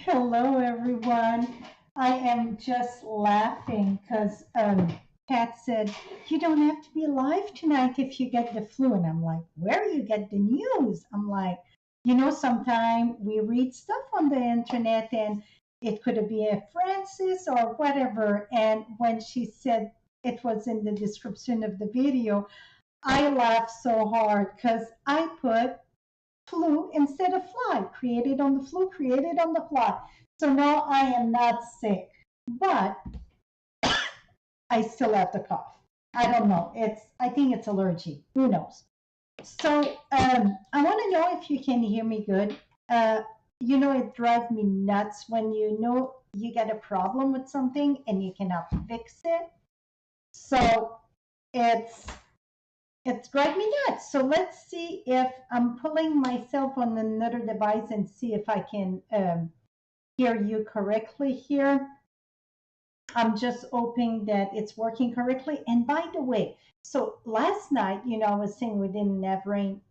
Hello, everyone. I am just laughing because Pat said, "You don't have to be live tonight if you get the flu." And I'm like, "Where you get the news?" I'm like, sometimes we read stuff on the internet and it could be a Francis or whatever. And when she said it was in the description of the video, I laughed so hard because I put flew instead of fly, created on the flu, created on the fly. So now I am not sick, but I still have the cough. I don't know. I think it's allergy. Who knows? So I want to know if you can hear me good. Uh, it drives me nuts when you know you get a problem with something and you cannot fix it. So it's it's driving me nuts. So let's see if I'm pulling myself on another device and see if I can hear you correctly here. I'm just hoping that it's working correctly. And by the way, so last night, I was saying we didn't have rain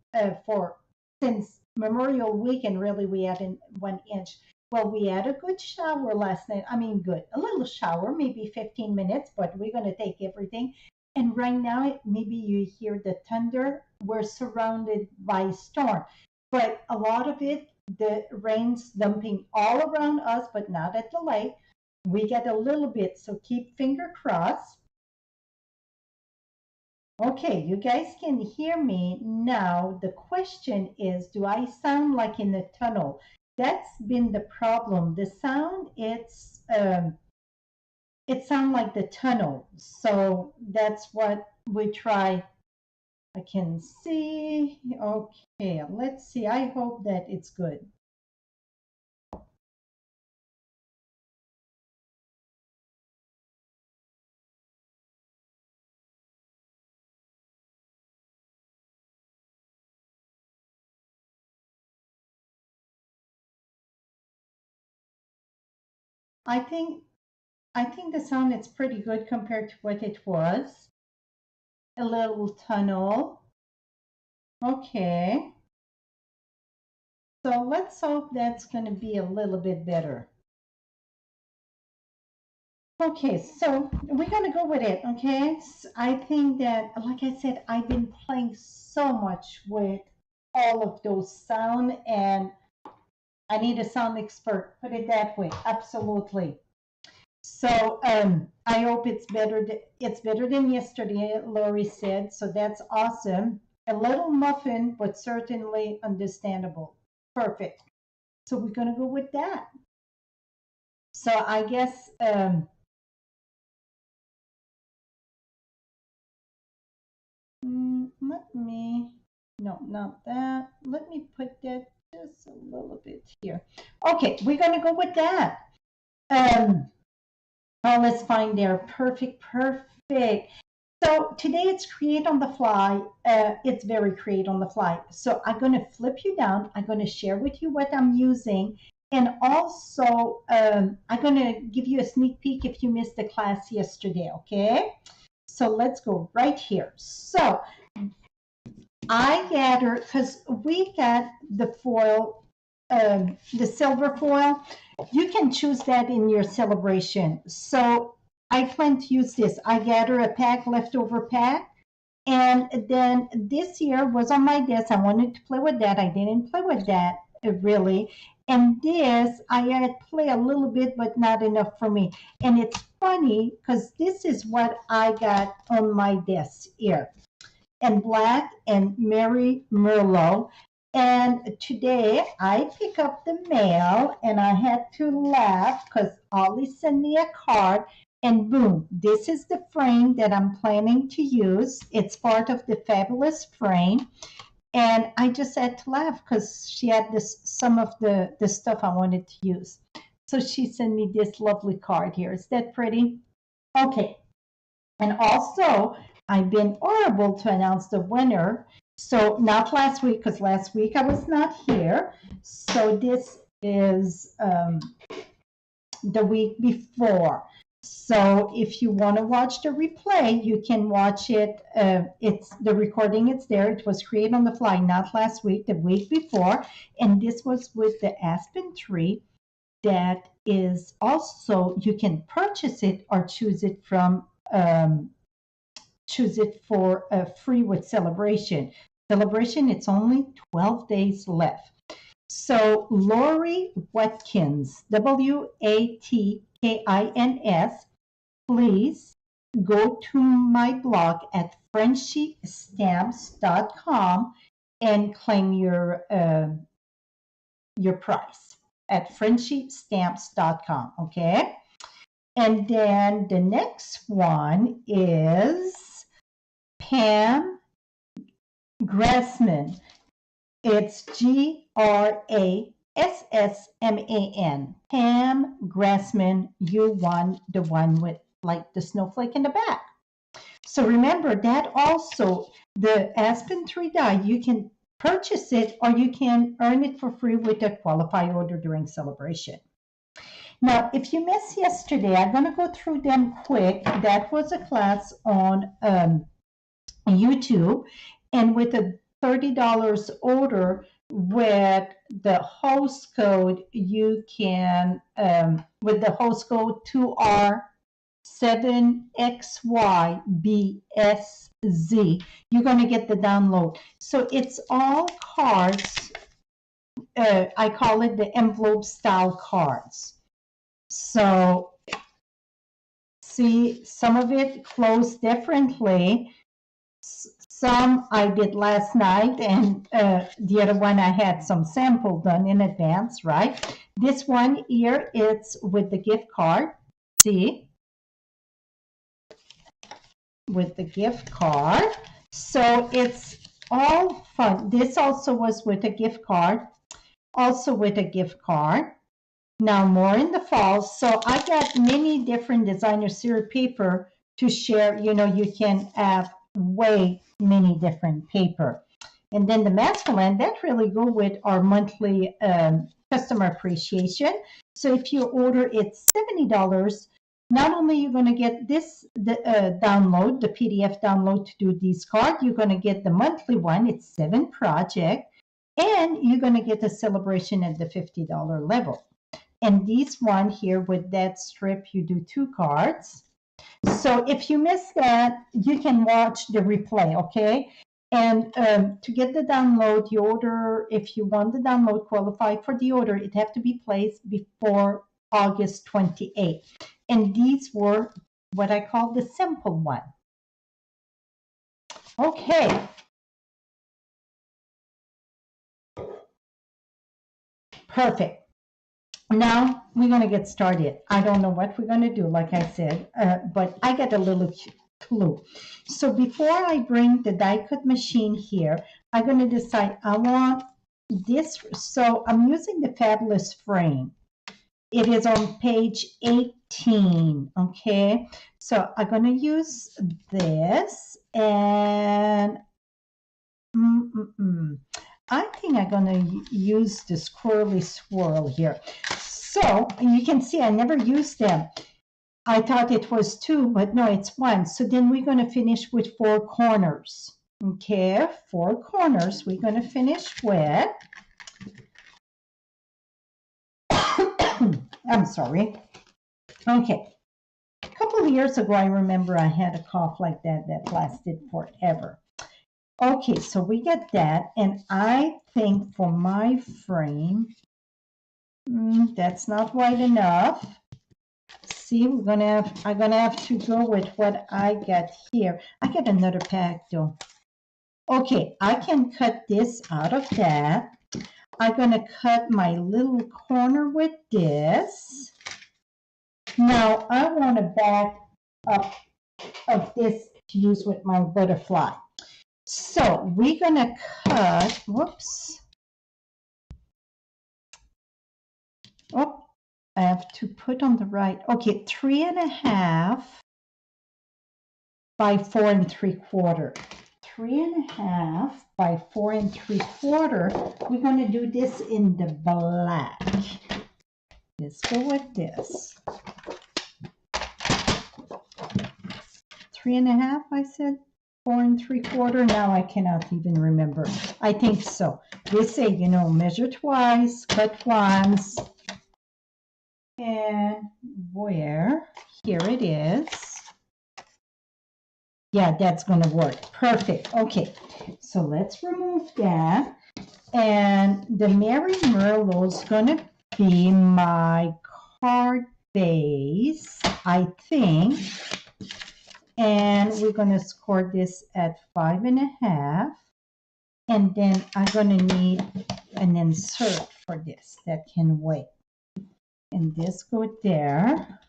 for since Memorial Weekend. Really, we had 1 inch. Well, we had a good shower last night. I mean, good, a little shower, maybe 15 minutes, but we're going to take everything. And right now, maybe you hear the thunder. We're surrounded by storm, but a lot of it, the rain's dumping all around us, but not at the lake. We get a little bit, so keep finger crossed. Okay, you guys can hear me now. The question is, do I sound like in a tunnel? That's been the problem. The sound, it sounds like the tunnel. So that's what we try. I can see. Okay, let's see. I hope that it's good. I think I think the sound is pretty good compared to what it was. A little tunnel. Okay. So let's hope that's going to be a little bit better. Okay, so we're going to go with it. Okay. I think that, like I said, I've been playing so much with all of those sound, and I need a sound expert. Put it that way. Absolutely. So I hope it's better. It's better than yesterday, Lori said. So that's awesome. A little muffin, but certainly understandable. Perfect. So we're gonna go with that. So I guess let me, no, not that. Let me put that just a little bit here. Okay, we're gonna go with that. Um, oh, let's find there. Perfect, perfect. So today it's create on the fly. It's very create on the fly. So I'm going to flip you down. I'm going to share with you what I'm using. And also, I'm going to give you a sneak peek if you missed the class yesterday, okay? So let's go right here. So I gather, because we got the foil, the silver foil. You can choose that in your celebration. So I plan to use this. I gather a pack, leftover pack. And then this year was on my desk. I wanted to play with that. I didn't play with that really. And this, I had play a little bit, but not enough for me. And it's funny because this is what I got on my desk here, and black and Mary Merlot. And today I pick up the mail and I had to laugh because Ollie sent me a card, and boom, this is the frame that I'm planning to use. It's part of the fabulous frame. And I just had to laugh because she had some of the stuff I wanted to use. So she sent me this lovely card here. Is that pretty? Okay. And also, I've been horrible to announce the winner. So, not last week, because last week I was not here. So, this is the week before. So, if you want to watch the replay, you can watch it. It's the recording, it's there. It was created on the fly, not last week, the week before. And this was with the aspen tree. that is also, you can purchase it or choose it for free with celebration. Celebration, it's only 12 days left. So Lori Watkins, Watkins, please go to my blog at frenchiestamps.com and claim your price at frenchiestamps.com. Okay. And then the next one is Pam Grassman. It's Grassman. Pam Grassman, you won the one with like the snowflake in the back. So remember that also, the Aspen tree die, you can purchase it or you can earn it for free with a qualified order during celebration. Now, if you missed yesterday, I'm going to go through them quick. That was a class on YouTube, and with a $30 order with the host code, you can, with the host code 2R7XYBSZ, you're going to get the download. So it's all cards. I call it the envelope style cards. So see, some of it closed differently. Some I did last night, and the other one I had some sample done in advance, right? This one here, it's with the gift card. See? With the gift card. So it's all fun. This also was with a gift card. Also with a gift card. Now more in the fall. So I got many different designer series paper to share. You know, you can have way many different paper. And then the masculine, that really go with our monthly customer appreciation. So if you order it $70, not only you're going to get this download, the PDF download to do these cards, you're going to get the monthly one. It's 7 projects, and you're going to get a celebration at the $50 level. And this one here with that strip, you do 2 cards. So if you missed that, you can watch the replay, okay? And to get the download, you order, if you want the download, qualify for the order, it have to be placed before August 28th. And these were what I call the simple one. Okay. Perfect. Now we're going to get started. I don't know what we're going to do, like I said, but I got a little clue. So before I bring the die cut machine here, I'm going to decide I want this. So I'm using the Fabulous frame. It is on page 18. Okay. So I'm going to use this, and I think I'm going to use the squirrely swirl here. So you can see I never used them. I thought it was 2, but no, it's 1. So then we're going to finish with 4 corners. Okay, 4 corners we're going to finish with. I'm sorry. Okay. A couple of years ago, I remember I had a cough like that that lasted forever. Okay, so we get that, and I think for my frame, that's not wide enough. See, I'm gonna have to go with what I got here. I got another pack though. Okay, I can cut this out of that. I'm gonna cut my little corner with this. Now I want to back up of this to use with my butterfly. So we're gonna cut, whoops. Oh, I have to put on the right. Okay, 3.5 by 4 3/4. 3.5 by 4 3/4. We're going to do this in the black. Let's go with this. 3.5, I said. 4 3/4. Now I cannot even remember. I think so. They say, you know, measure twice, cut once. And where? Here it is. Yeah, that's going to work. Perfect. Okay, so let's remove that. And the Mary Merlot is going to be my card base, I think. And we're going to score this at 5.5. And then I'm going to need an insert for this that can wait. And this go there.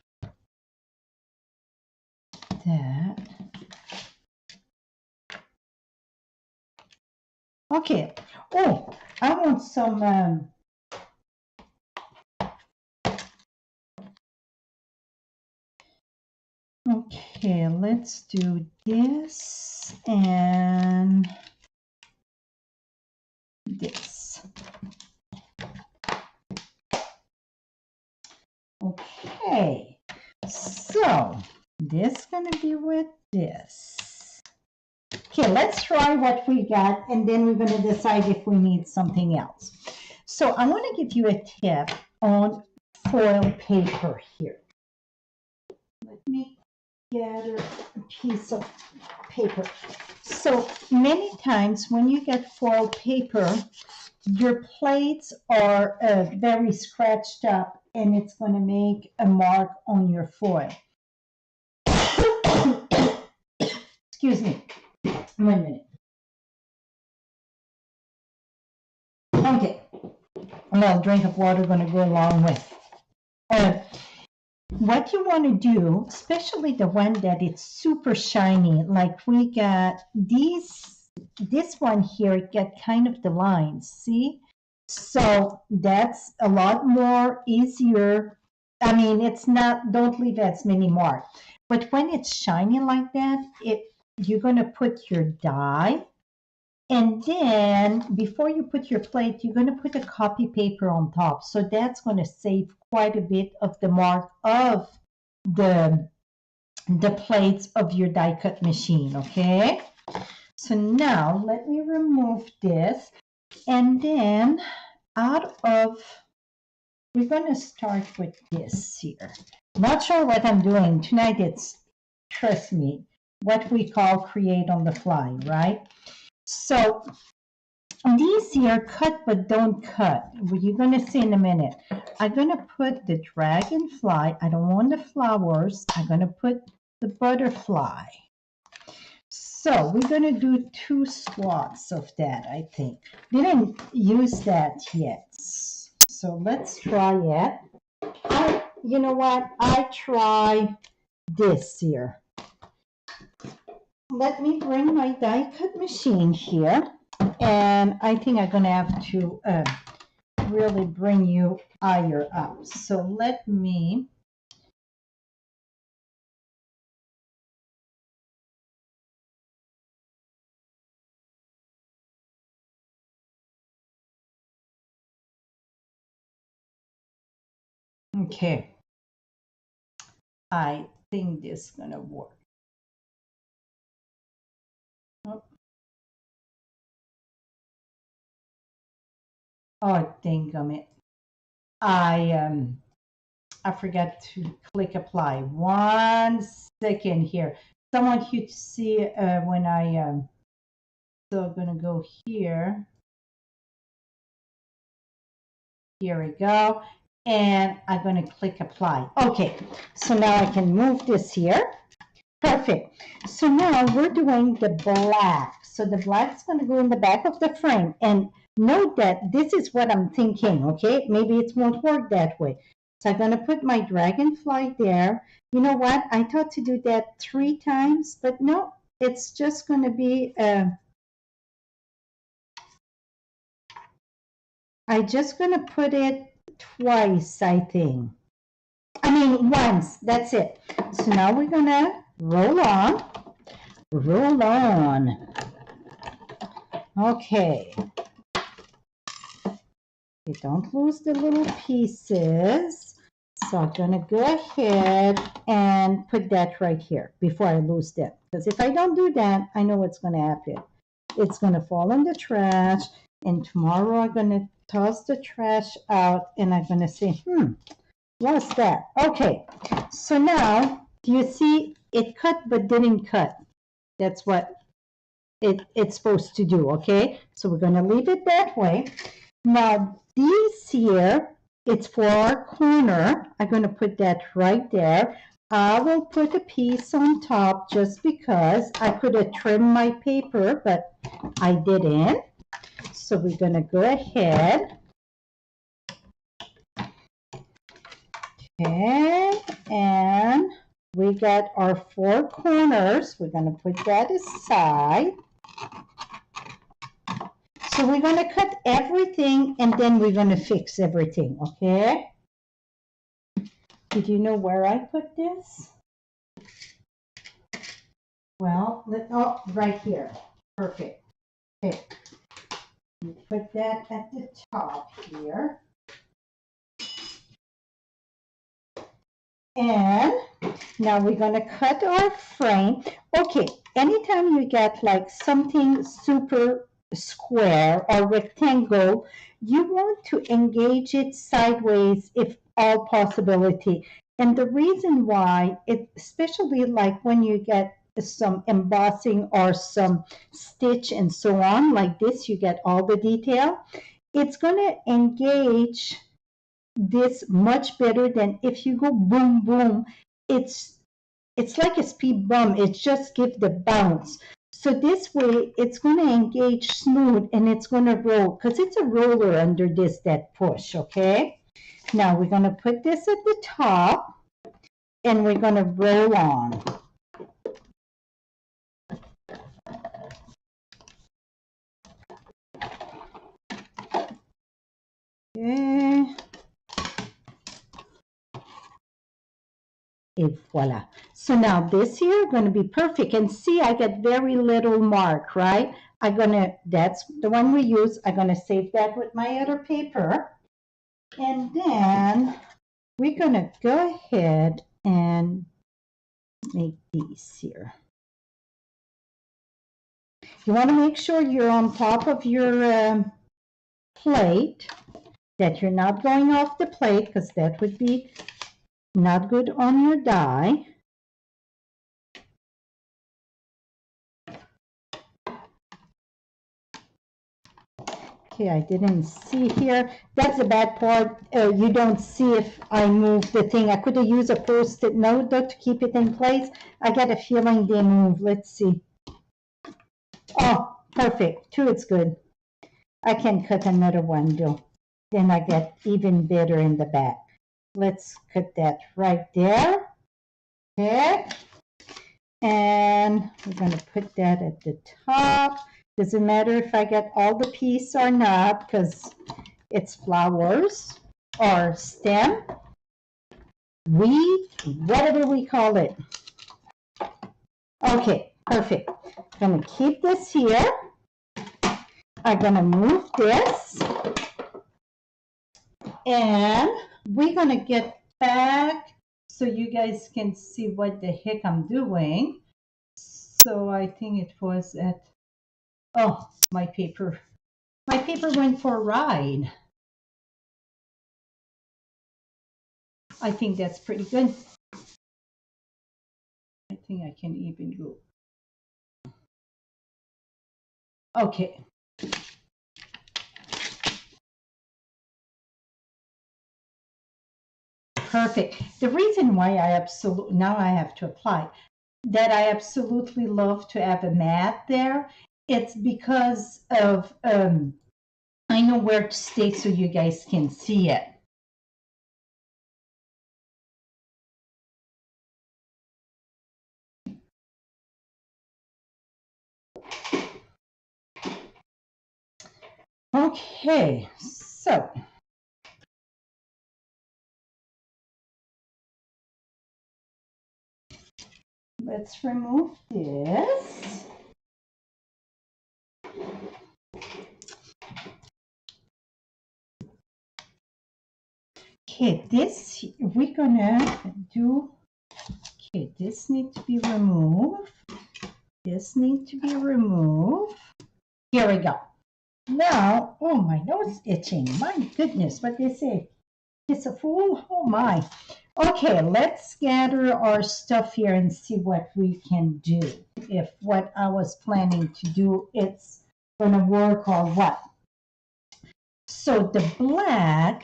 That. Okay. Oh, I want some. Okay, let's do this and this. Okay, so this is going to be with this. Okay, let's try what we got, and then we're going to decide if we need something else. So I want to give you a tip on foil paper here. Let me gather a piece of paper. So many times when you get foil paper, your plates are very scratched up, and it's going to make a mark on your foil. Excuse me. 1 minute. Okay. A little drink of water going to go along with. What you want to do, especially the one that it's super shiny, like we got this one here, get kind of the lines, see? So that's a lot more easier. I mean, it's not, don't leave as many marks. But when it's shiny like that, you're going to put your die. And then before you put your plate, you're going to put a copy paper on top. So that's going to save quite a bit of the mark of the plates of your die cut machine, okay? So now let me remove this. And then we're going to start with this here. Not sure what I'm doing. Tonight it's, trust me, what we call create on the fly, right? So these here cut but don't cut. You're going to see in a minute. I'm going to put the dragonfly. I don't want the flowers. I'm going to put the butterfly. So we're going to do 2 swaths of that, I think. Didn't use that yet. So let's try it. You know what? I try this here. Let me bring my die cut machine here. And I think I'm going to have to really bring you higher up. So let me. Okay. I think this is going to work. Oh, dang it. I forgot to click apply. 1 second here. I want you to see when I so I'm gonna go here. Here we go. And I'm gonna click apply. Okay, so now I can move this here. Perfect. So now we're doing the black. So the black is gonna go in the back of the frame. And note that this is what I'm thinking, okay? Maybe it won't work that way. So I'm going to put my dragonfly there. You know what? I thought to do that 3 times, but no, it's just going to be, I'm just going to put it twice, I think. I mean, once, that's it. So now we're going to roll on. Roll on. Okay. You don't lose the little pieces. So I'm going to go ahead and put that right here before I lose them. Because if I don't do that, I know what's going to happen. It's going to fall in the trash. And tomorrow I'm going to toss the trash out. And I'm going to say, What's that? Okay, so now, do you see it cut but didn't cut? That's what it's supposed to do, okay? So we're gonna leave it that way. Now, these here, it's for our corner. I'm gonna put that right there. I will put a piece on top just because I could have trimmed my paper, but I didn't. So we're gonna go ahead. Okay, and we got our 4 corners. We're gonna put that aside. So we're gonna cut everything and then we're gonna fix everything, okay? Did you know where I put this? Well, oh, right here. Perfect. Okay. Put that at the top here. And now we're going to cut our frame. Okay, anytime you get like something super square or rectangle, you want to engage it sideways if all possibility. And the reason why, especially like when you get some embossing or some stitch and so on, like this, you get all the detail. It's going to engage this much better than if you go boom boom. It's like a speed bump. It just gives the bounce. So this way it's going to engage smooth and it's going to roll because it's a roller under this that push. Okay, now we're going to put this at the top and we're going to roll on. Okay. And voila. So now this here going to be perfect. And see, I get very little mark, right? That's the one we use. I'm going to save that with my other paper. And then we're going to go ahead and make these here. You want to make sure you're on top of your plate, that you're not going off the plate because that would be not good on your die. Okay, I didn't see here. That's the bad part. You don't see if I move the thing. I could have used a Post-it note though to keep it in place. I get a feeling they move. Let's see. Oh, perfect. 2 is good. I can cut another one though. Then I get even better in the back. Let's cut that right there. Okay. And we're going to put that at the top. Doesn't matter if I get all the piece or not because it's flowers or stem, weed, whatever we call it. Okay, perfect. I'm going to keep this here. I'm going to move this. And we're going to get back so you guys can see what the heck I'm doing. So I think it was at, oh, my paper. My paper went for a ride. I think that's pretty good. I think I can even go. Okay. Perfect. The reason why now I have to apply, that I absolutely love to have a mat there, it's because of, I know where to stay so you guys can see it. Okay, so let's remove this. Okay, this we're gonna do, okay, this needs to be removed. This needs to be removed. Here we go. Now, oh, my nose is itching. My goodness, what they say. It's a fool. Oh my. Okay, let's gather our stuff here and see what we can do. If what I was planning to do, it's gonna work or what. So the black,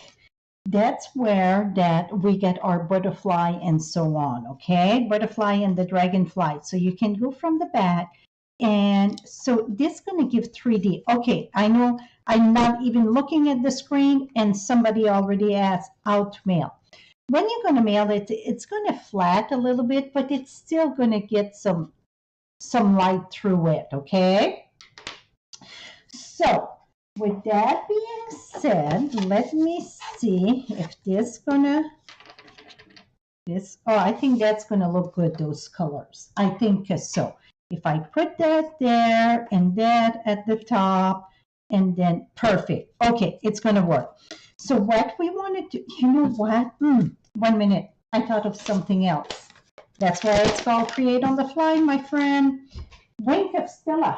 that's where that we get our butterfly and so on, okay? Butterfly and the dragonfly. So you can go from the back. And so this is going to give 3D. Okay, I know I'm not even looking at the screen and somebody already asked how to mail. When you're going to mail it, it's going to flat a little bit, but it's still going to get some light through it, okay? So with that being said, let me see if oh, I think that's gonna look good, those colors. I think so. If I put that there and that at the top, and then perfect. Okay, it's gonna work. So what we want to do, you know what? 1 minute, I thought of something else. That's why it's called Create on the Fly, my friend. Wink of Stella.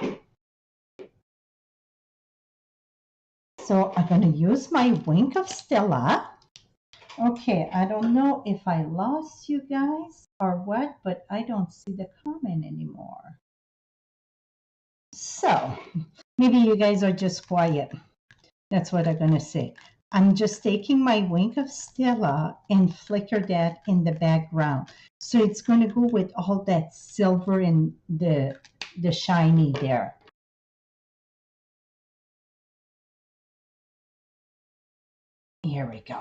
So I'm going to use my Wink of Stella. Okay, I don't know if I lost you guys or what, but I don't see the comment anymore. So maybe you guys are just quiet. That's what I'm going to say. I'm just taking my Wink of Stella and flicker that in the background. So it's going to go with all that silver and the shiny there. Here we go.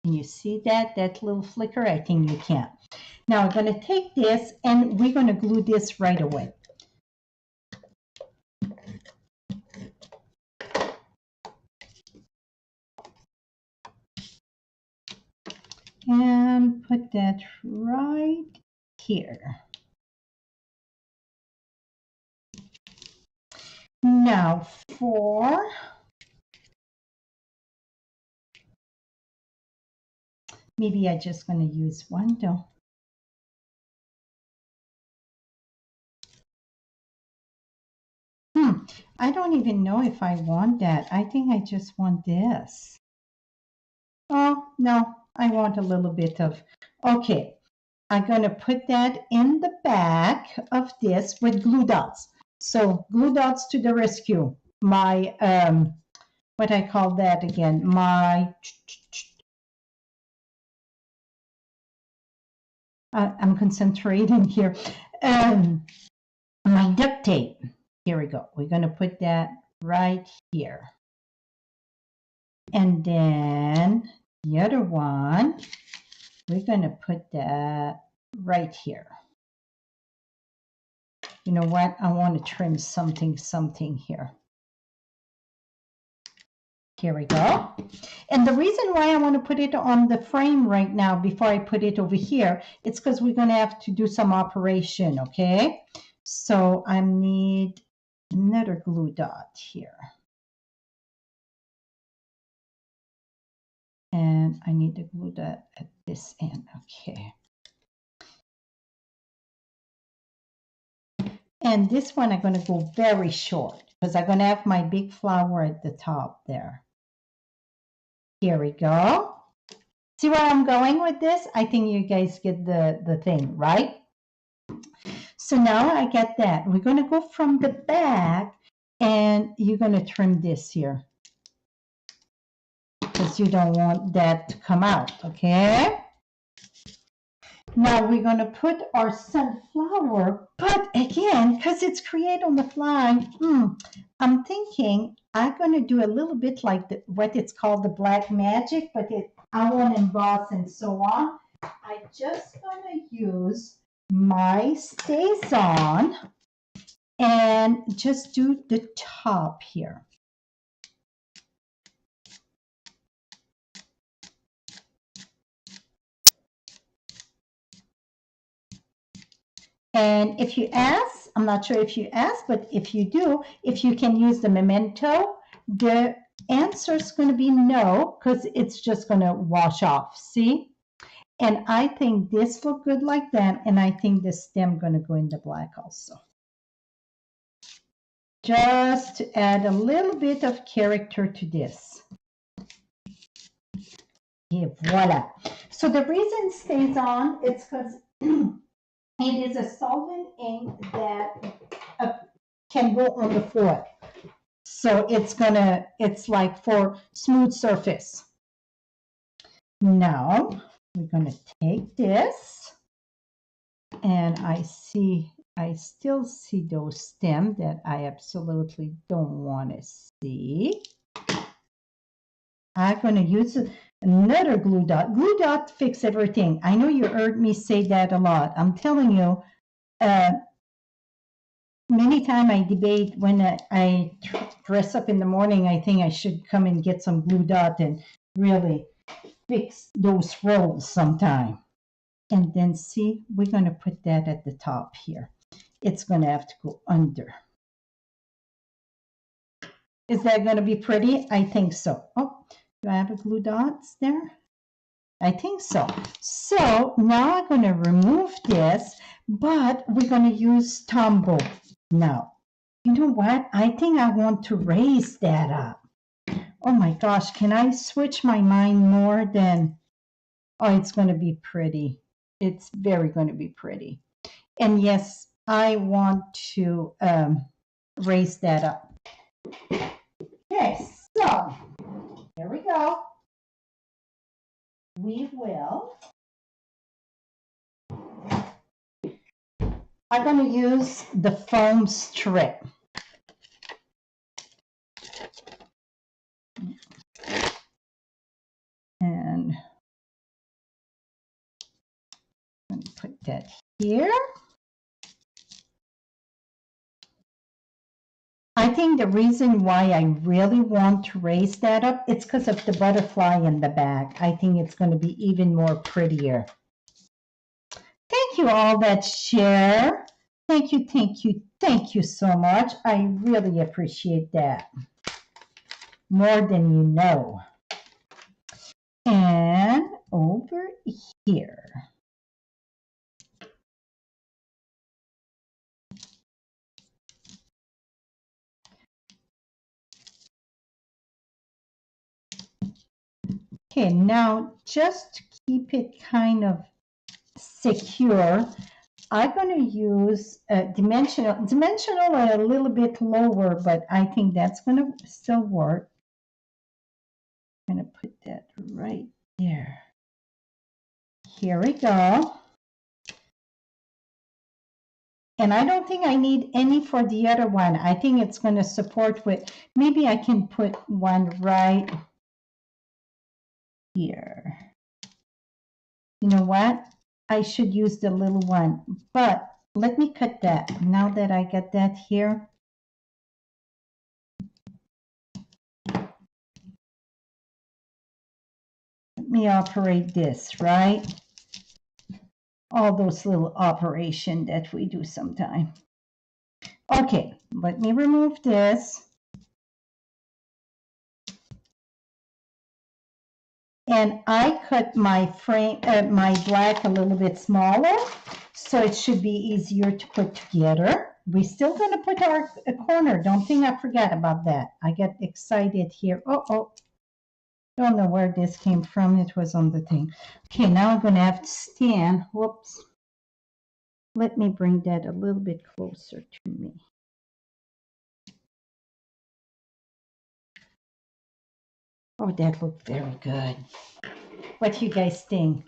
Can you see that little flicker? I think you can. Now I'm going to take this and we're going to glue this right away. And put that right here. Now for maybe I'm just going to use one though. I don't even know if I want that. I think I just want this. Oh, no, I want a little bit of, okay. I'm going to put that in the back of this with glue dots. So glue dots to the rescue. My, what I call that again? My, I'm concentrating here. My duct tape. Here we go. We're going to put that right here. And then the other one, we're going to put that right here. You know what? I want to trim something here. Here we go. And the reason why I want to put it on the frame right now before I put it over here, it's because we're going to have to do some operation, okay? So I need another glue dot here. And I need to glue that at this end, okay. And this one I'm going to go very short because I'm going to have my big flower at the top there. Here we go. See where I'm going with this? I think you guys get the thing, right? So now I get that. We're going to go from the back and you're going to trim this here because you don't want that to come out, okay? Now we're going to put our sunflower, but again, because it's Create on the Fly, I'm thinking I'm going to do a little bit like what it's called the black magic, but I want to emboss and so on. I'm just going to use my StazOn and just do the top here. And if you ask, I'm not sure if you ask, but if you do, if you can use the memento, the answer is going to be no, because it's just going to wash off, see? And I think this look good like that, and I think the stem going to go in the black also. Just to add a little bit of character to this. Et voila. So the reason it stays on is because it is a solvent ink that can go on the floor. So it's like for smooth surface. Now we're gonna take this, and I still see those stems that I absolutely don't want to see. I'm gonna use another glue dot. Glue dot fix everything. I know you heard me say that a lot. I'm telling you, many times I debate when I dress up in the morning, I think I should come and get some glue dot and really fix those rolls sometime. And then see, we're going to put that at the top here. It's going to have to go under. Is that going to be pretty? I think so. Oh, do I have a glue dots there? I think so. So now I'm going to remove this, but we're going to use Tombow now. You know what? I think I want to raise that up. Oh my gosh, can I switch my mind more than, oh, it's going to be pretty. It's very going to be pretty. And yes, I want to raise that up. Okay, so here we go. We will. I'm going to use the foam strip. And I'm going to put that here. I think the reason why I really want to raise that up, it's because of the butterfly in the back. I think it's going to be even more prettier. Thank you all that share. Thank you, thank you, thank you so much. I really appreciate that. More than you know. And over here. Okay, now just to keep it kind of secure, I'm going to use dimensional a little bit lower, but I think that's going to still work. I'm going to put that right there. Here we go. And I don't think I need any for the other one. I think it's going to support with, maybe I can put one right here. You know what? I should use the little one, but let me cut that. Now that I got that here. Let me operate this, right? All those little operations that we do sometime. Okay, let me remove this. And I cut my frame, my black a little bit smaller, so it should be easier to put together. We're still going to put our corner. Don't think I forgot about that. I get excited here. Oh, don't know where this came from. It was on the thing. Okay, now I'm going to have to stand. Whoops. Let me bring that a little bit closer to me. Oh, that looked very good. What do you guys think?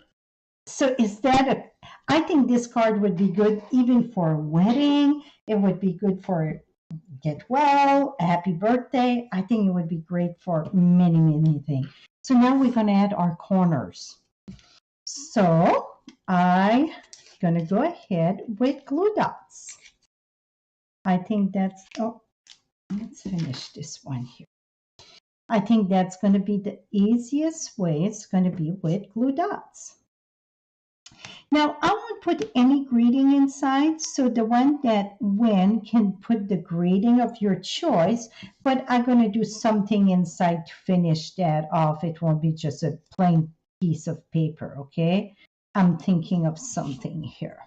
So is that I think this card would be good even for a wedding. It would be good for get well, a happy birthday. I think it would be great for many, many things. So now we're going to add our corners. So I'm going to go ahead with glue dots. I think that's, oh, let's finish this one here. I think that's going to be the easiest way. It's going to be with glue dots. Now, I won't put any greeting inside, so the one that win can put the greeting of your choice, but I'm going to do something inside to finish that off. It won't be just a plain piece of paper, okay? I'm thinking of something here.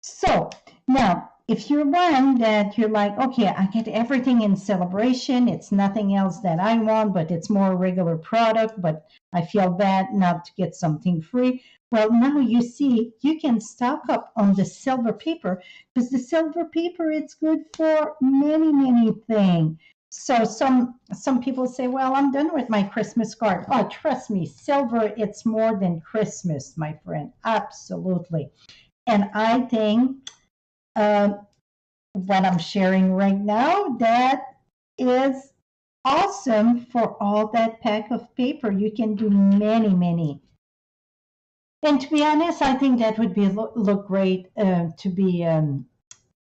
So, now, if you're one that you're like, okay, I get everything in celebration, it's nothing else that I want, but it's more regular product, but I feel bad not to get something free. Well, now you see, you can stock up on the silver paper because the silver paper, it's good for many, many things. So some people say, well, I'm done with my Christmas card. Oh, trust me, silver, it's more than Christmas, my friend. Absolutely. And I think what I'm sharing right now, that is awesome for all that pack of paper. You can do many, many. And to be honest, I think that would be look great to be,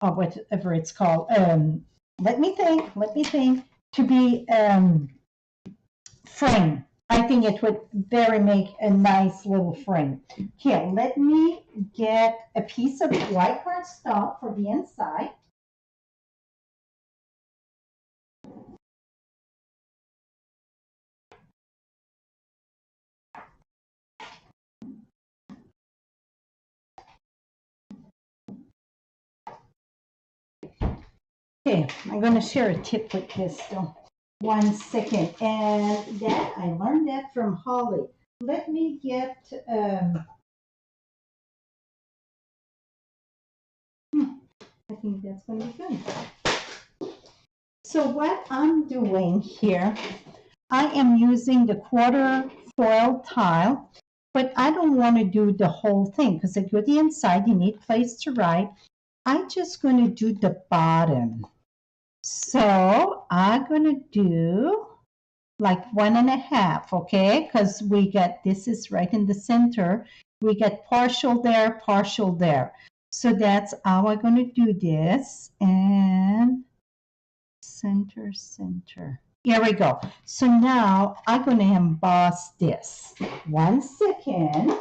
whatever it's called. Let me think, to be frame. I think it would very make a nice little frame. Here, let me get a piece of white cardstock for the inside. Okay, I'm going to share a tip with this though. 1 second. And that, I learned that from Holly. Let me get, I think that's going to be good. So what I'm doing here, I am using the quarter foil tile, but I don't want to do the whole thing because if you're the inside, you need place to write. I'm just going to do the bottom. So I'm going to do like 1.5, okay? Because we get, this is right in the center. We get partial there, partial there. So that's how I'm going to do this. And center, center. Here we go. So now I'm going to emboss this. 1 second.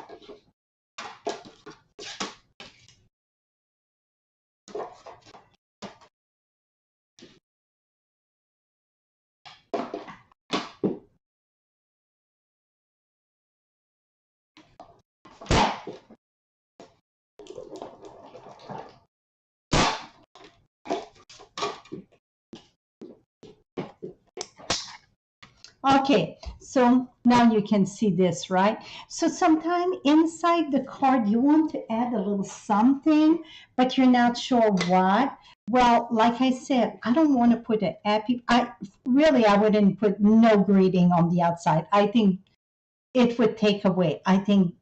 Okay, so now you can see this, right? So sometime inside the card, you want to add a little something, but you're not sure what. Well, like I said, I don't want to put a happy, I wouldn't put no greeting on the outside. I think it would take away. I think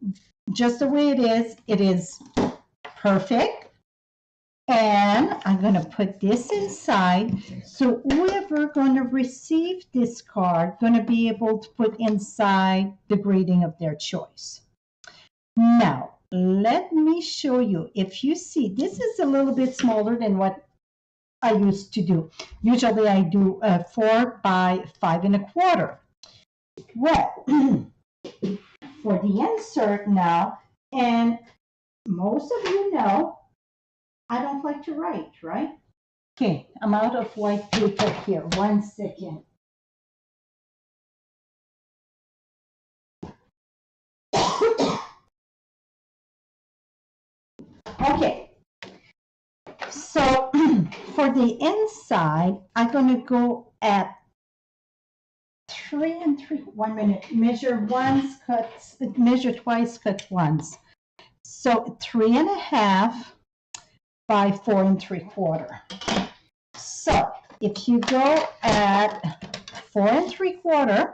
just the way it is perfect. And I'm going to put this inside. So whoever going to receive this card going to be able to put inside the greeting of their choice. Now, let me show you. If you see, this is a little bit smaller than what I used to do. Usually I do 4 by 5.25. Well, for the insert now, and most of you know, I don't like to write, right? Okay, I'm out of white paper here. 1 second. Okay, so for the inside, I'm going to go at 3 and 3. 1 minute. Measure once, measure twice, cut once. So 3.5 by 4 3/4. So if you go at 4 3/4,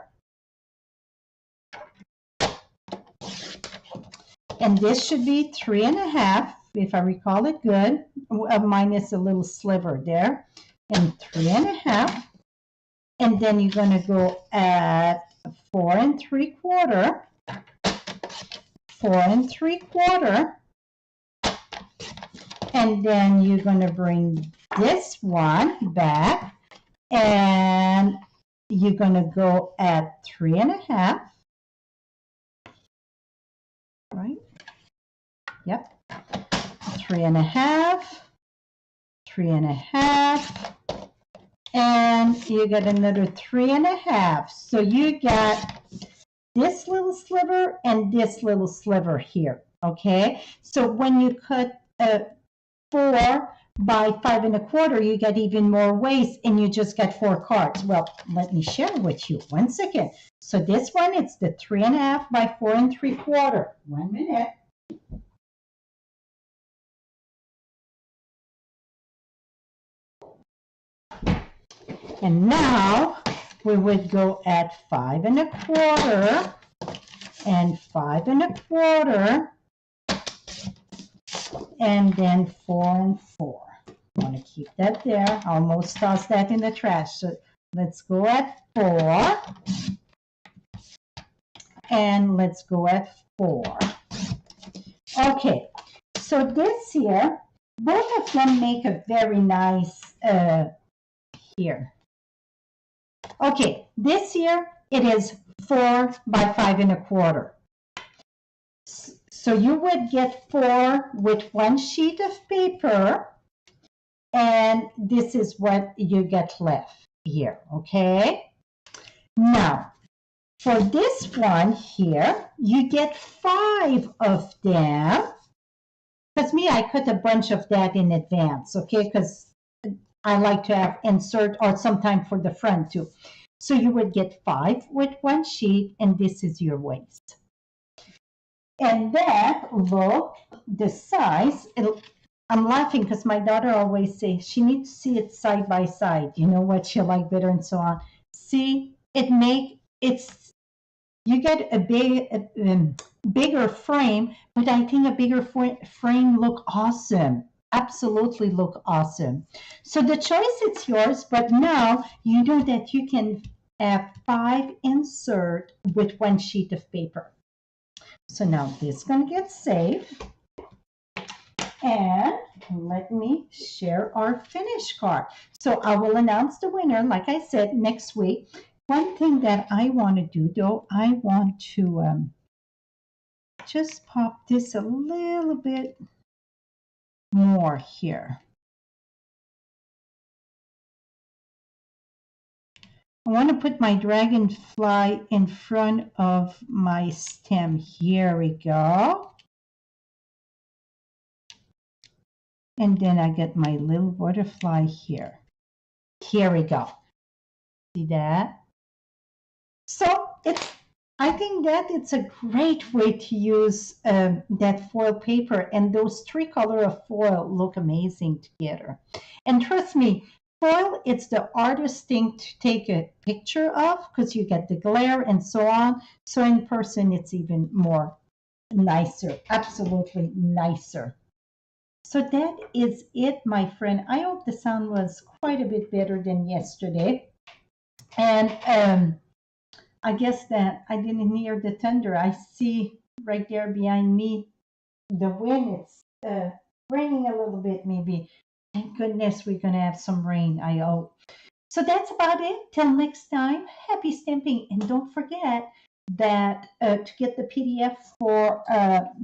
and this should be 3.5, if I recall it good, minus a little sliver there, and 3.5. And then you're going to go at 4 3/4, 4 3/4, and then you're going to bring this one back, and you're going to go at 3.5, right? Yep. 3.5, 3.5, and you get another 3.5. So you got this little sliver and this little sliver here. Okay. So when you cut 4 by 5 1/4, you get even more waste and you just get 4 cards. Well, let me share with you. 1 second. So this one, it's the 3 1/2 by 4 3/4. 1 minute. And now we would go at 5 1/4 and 5 1/4 and then 4 4. I want to keep that there. I almost tossed that in the trash. So let's go at 4 and let's go at 4. Okay, so this here, both of them make a very nice here. Okay, this here, it is 4 by 5 1/4. So you would get 4 with 1 sheet of paper, and this is what you get left here, okay? Now, for this one here, you get 5 of them. Because me, I cut a bunch of that in advance, okay? Because I like to have insert or sometime for the front too. So you would get 5 with 1 sheet, and this is your waist. And then look, the size, I'm laughing because my daughter always says she needs to see it side by side. You know what she like better and so on. See, you get a bigger frame, but I think a bigger frame look awesome. Absolutely look awesome. So the choice is yours, but now you know that you can have 5 insert with 1 sheet of paper. So now this is going to get saved. And let me share our finish card. So I will announce the winner, like I said, next week. One thing that I want to do, though, I want to just pop this a little bit more here. I want to put my dragonfly in front of my stem. Here we go. And then I get my little butterfly here. Here we go. See that? So I think that it's a great way to use that foil paper, and those 3 colors of foil look amazing together. And trust me, foil, it's the hardest thing to take a picture of because you get the glare and so on. So in person, it's even more nicer, absolutely nicer. So that is it, my friend. I hope the sound was quite a bit better than yesterday. And I guess that I didn't hear the thunder. I see right there behind me the wind. It's raining a little bit, maybe. Thank goodness we're going to have some rain, I hope. So that's about it. Till next time, happy stamping. And don't forget that to get the PDF for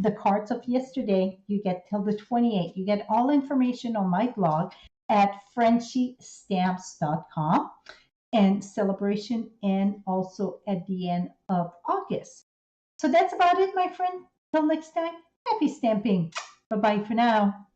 the cards of yesterday, you get till the 28th. You get all information on my blog at frenchiestamps.com. and celebration, and also at the end of August. So that's about it, my friend. Till next time, happy stamping. Bye-bye for now.